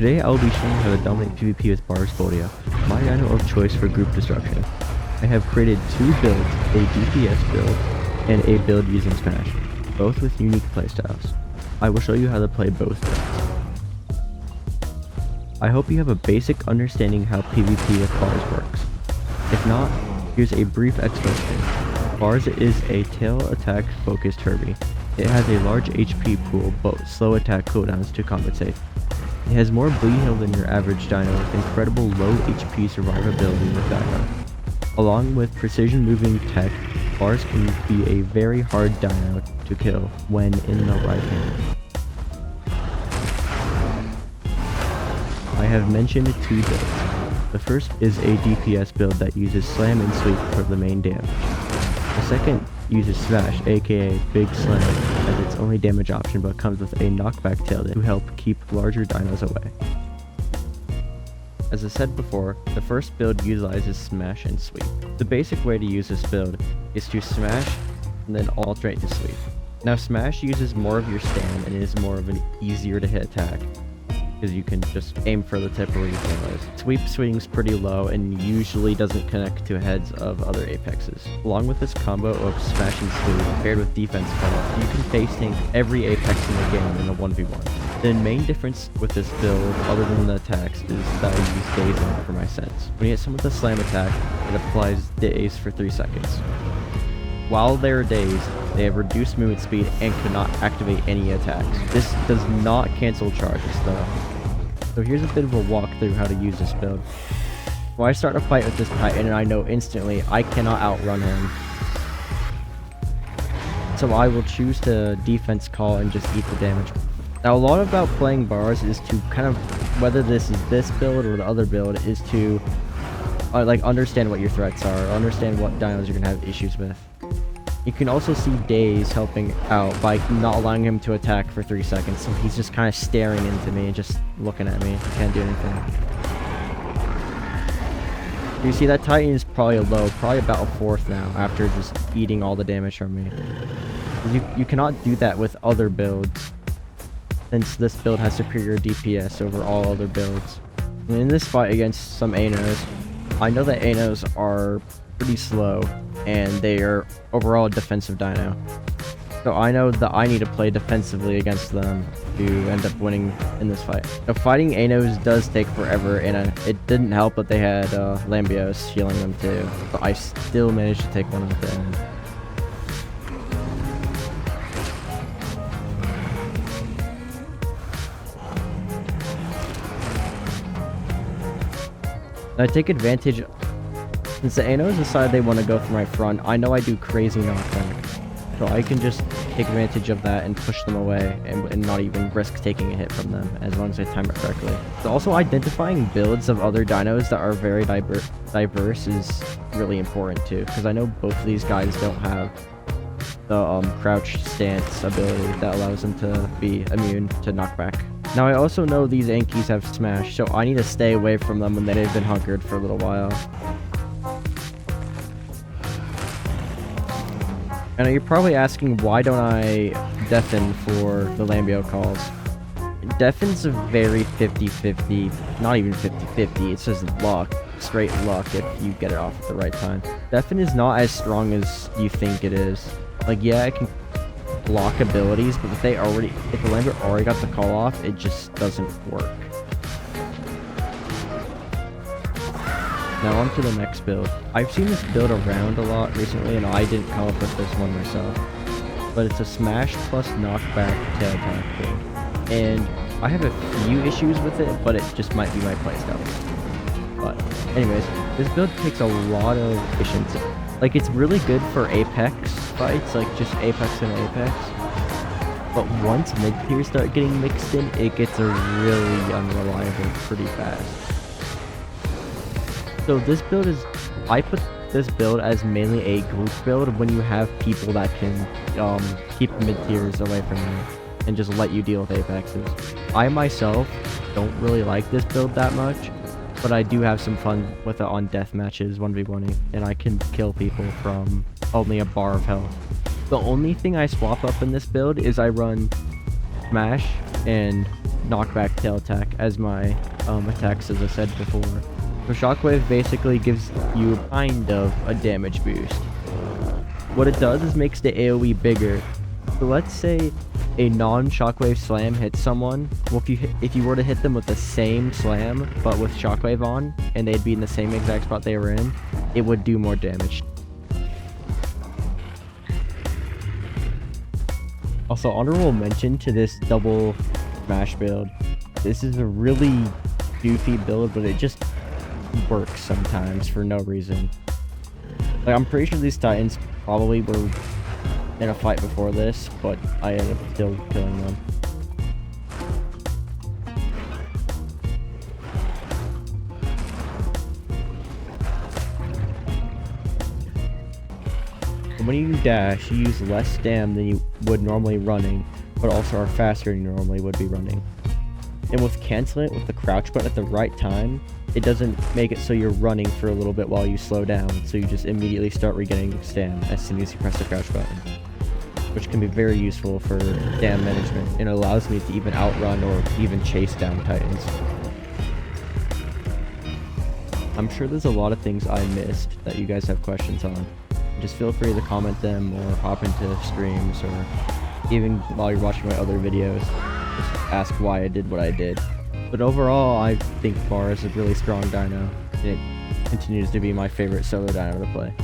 Today I will be showing how to dominate PvP with Barsboldia, my dino of choice for group destruction. I have created two builds, a DPS build and a build using Smash, both with unique playstyles. I will show you how to play both builds. I hope you have a basic understanding how PvP with Bars works. If not, here's a brief explanation. Bars is a tail attack focused herbi. It has a large HP pool but slow attack cooldowns to compensate. It has more bleed heal than your average dino with incredible low HP survivability with dino. Along with precision moving tech, Bars can be a very hard dino to kill when in the right hand. I have mentioned two builds. The first is a DPS build that uses Slam and Sweep for the main damage. The second uses Smash, aka Big Slam, as its only damage option but comes with a knockback tail to help keep larger dinos away. As I said before, the first build utilizes Smash and Sweep. The basic way to use this build is to Smash and then alternate to Sweep. Now Smash uses more of your stand and is more of an easier to hit attack, because you can just aim for the tip where your tail is. Sweep swings pretty low and usually doesn't connect to heads of other apexes. Along with this combo of Smash and Sweep paired with defense call, you can face tank every apex in the game in a 1v1. The main difference with this build, other than the attacks, is that I use dazing for my sense. When you hit someone with a slam attack, it applies daze for 3 seconds. While they are dazed, they have reduced movement speed and cannot activate any attacks. This does not cancel charges though. So here's a bit of a walkthrough how to use this build. When I start a fight with this Titan and I know instantly I cannot outrun him, so I will choose to defense call and just eat the damage. Now a lot about playing Bars is to kind of, whether this is this build or the other build, is to understand what your threats are, understand what dinos you're going to have issues with. You can also see Daze helping out by not allowing him to attack for 3 seconds, so he's just kind of staring into me and just looking at me. Can't do anything. You see that Titan is probably low, probably about a 4th now, after just eating all the damage from me. You cannot do that with other builds, since this build has superior DPS over all other builds. And in this fight against some Anos, I know that Anos are pretty slow, and they are overall a defensive dino. So I know that I need to play defensively against them to end up winning in this fight. Now, fighting Anos does take forever, and it didn't help that they had Lambios healing them too. But I still managed to take one at the end. I take advantage. Since the Anos decide they want to go through my front, I know I do crazy knockback. So I can just take advantage of that and push them away and not even risk taking a hit from them, as long as I time it correctly. So also identifying builds of other dinos that are very diverse is really important too, because I know both of these guys don't have the crouch stance ability that allows them to be immune to knockback. Now I also know these Ankies have Smash, so I need to stay away from them when they've been hunkered for a little while. And you're probably asking, why don't I deafen for the Lambio calls? Defen's a very 50-50, not even 50-50, it's just luck, straight luck if you get it off at the right time. Deafen is not as strong as you think it is. Like, yeah, it can block abilities, but if the Lambio already got the call off, it just doesn't work. Now on to the next build. I've seen this build around a lot recently, and I didn't come up with this one myself. But it's a Smash plus knockback tail attack build. And I have a few issues with it, but it just might be my playstyle. But anyways, this build takes a lot of patience. Like, it's really good for Apex fights, like just Apex and Apex. But once mid-tiers start getting mixed in, it gets really unreliable pretty fast. So this build is, I put this build as mainly a group build when you have people that can keep mid-tiers away from you and just let you deal with apexes. I myself don't really like this build that much, but I do have some fun with it on death matches 1v1ing, and I can kill people from only a bar of health. The only thing I swap up in this build is I run Smash and knockback tail attack as my attacks, as I said before. So Shockwave basically gives you kind of a damage boost. What it does is makes the AoE bigger. So let's say a non-Shockwave slam hits someone. Well, if you were to hit them with the same slam but with Shockwave on, and they'd be in the same exact spot they were in, it would do more damage. Also, honorable mention to this double smash build. This is a really goofy build, but it just works sometimes for no reason. Like, I'm pretty sure these Titans probably were in a fight before this, but I ended up still killing them. When you dash, you use less stam than you would normally running, but also are faster than you normally would be running. And with cancel it with the crouch button at the right time, it doesn't make it so you're running for a little bit while you slow down, so you just immediately start regaining stam as soon as you press the crouch button, which can be very useful for stam management, and allows me to even outrun or even chase down Titans. I'm sure there's a lot of things I missed that you guys have questions on. Just feel free to comment them or hop into streams, or even while you're watching my other videos, just ask why I did what I did. But overall, I think Bar is a really strong dino, and it continues to be my favorite solo dino to play.